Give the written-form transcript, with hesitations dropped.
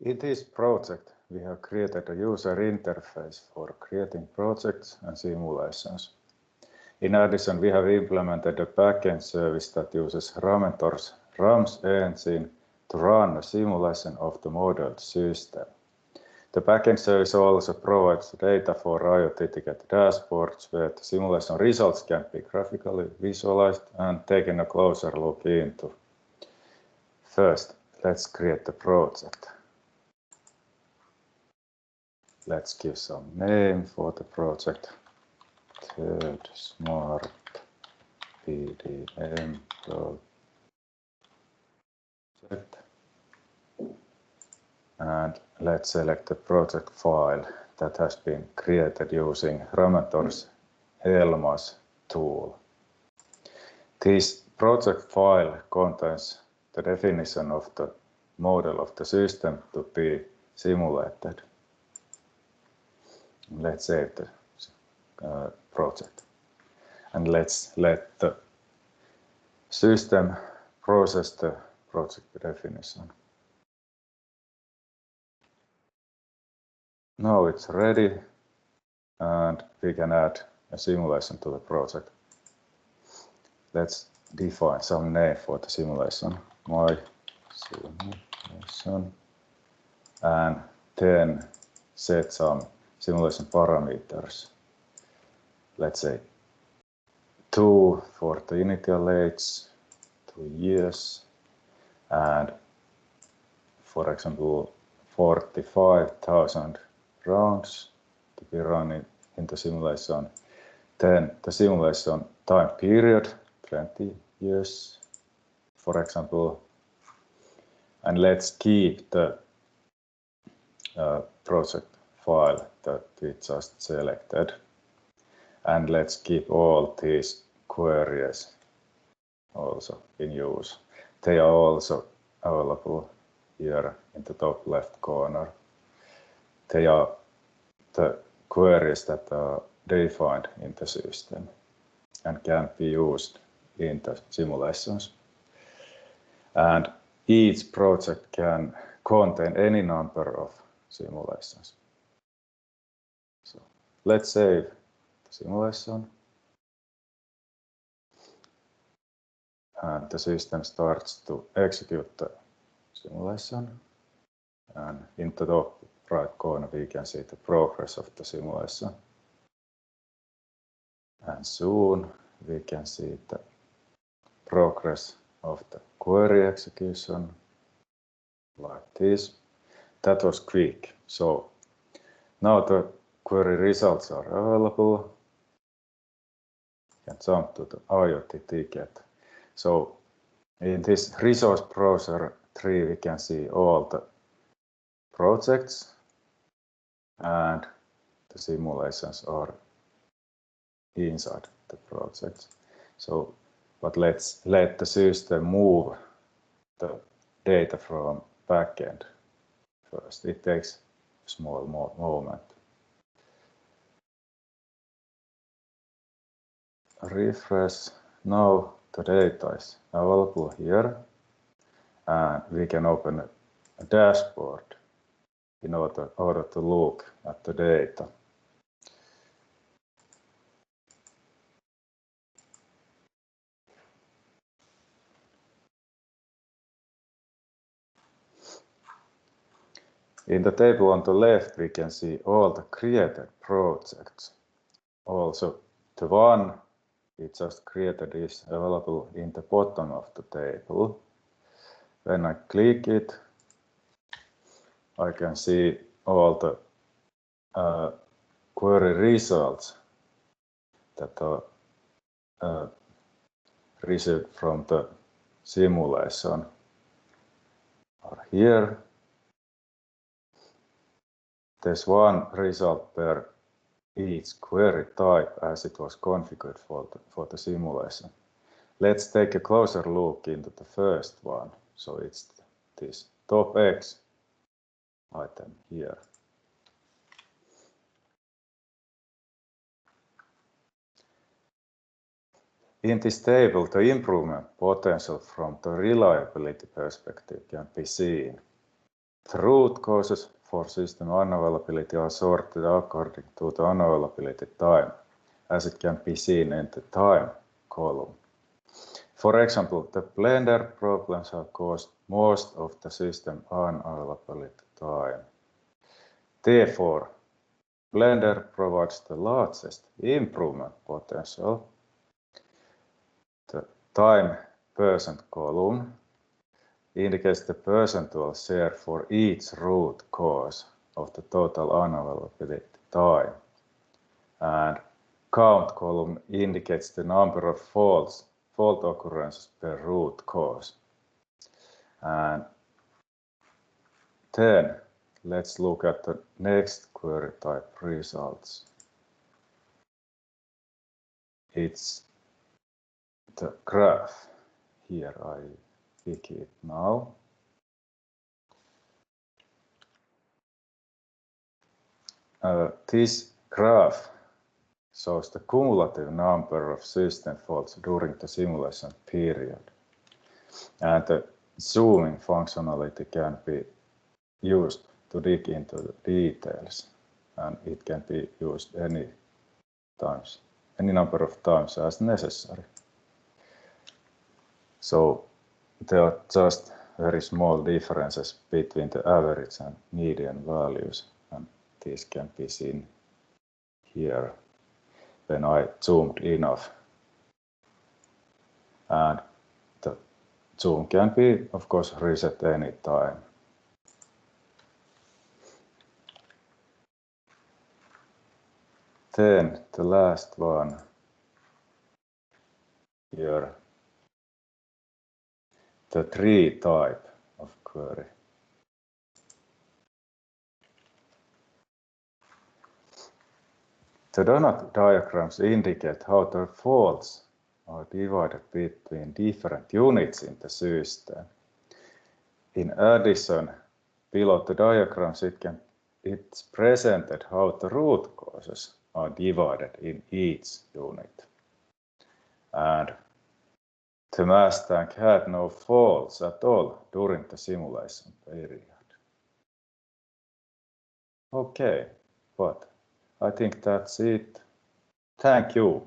In this project, we have created a user interface for creating projects and simulations. In addition, we have implemented a backend service that uses Ramentor's RAMS engine to run a simulation of the modeled system. The backend service also provides data for IoT ticket dashboards where the simulation results can be graphically visualized and taken a closer look into. First, let's create the project. Let's give some name for the project. Third Smart PDM project. And let's select the project file that has been created using Ramentor's Helmas tool. This project file contains the definition of the model of the system to be simulated. Let's save the project and let's let the system process the project definition. Now it's ready and we can add a simulation to the project. Let's define some name for the simulation. My simulation, and then set some simulation parameters. Let's say 2 for the initial age, 2 years, and for example 45,000 rounds to be running in the simulation. Then the simulation time period, 20 years, for example, and let's keep the project file that we just selected, and let's keep all these queries also in use. They are also available here in the top left corner. They are the queries that are defined in the system and can be used in the simulations. And each project can contain any number of simulations. So let's save the simulation. And the system starts to execute the simulation. And in the top right corner we can see the progress of the simulation. And soon we can see the progress of the query execution like this. That was quick. So now the query results are available. You can jump to the IoT ticket. So in this resource browser tree we can see all the projects and the simulations are inside the projects. So, but let's let the system move the data from backend first. It takes a small moment. Refresh. Now the data is available here, and we can open a dashboard in order to look at the data. In the table on the left, we can see all the created projects. Also, the one we just created is available in the bottom of the table. When I click it, I can see all the query results that are received from the simulation are here. There's one result per each query type as it was configured for the simulation. Let's take a closer look into the first one. So it's this top X item here. In this table, the improvement potential from the reliability perspective can be seen. The root causes for system unavailability are sorted according to the unavailability time, as it can be seen in the time column. For example, the Blender problems have caused most of the system unavailability time. Therefore, Blender provides the largest improvement potential. The time percent column indicates the percentual share for each root cause of the total unavailability time. And count column indicates the number of fault occurrences per root cause. And then let's look at the next query type results. It's the graph. Here I pick it now. This graph shows the cumulative number of system faults during the simulation period. And the zooming functionality can be used to dig into the details, and it can be used any number of times as necessary. So there are just very small differences between the average and median values, and these can be seen here when I zoomed enough. And the zoom can be, of course, reset any time. Then the last one here, the tree type of query. The donut diagrams indicate how the faults are divided between different units in the system. In addition, below the diagrams it's presented how the root causes are divided in each unit. And the mass tank had no faults at all during the simulation period. Okay, but I think that's it. Thank you.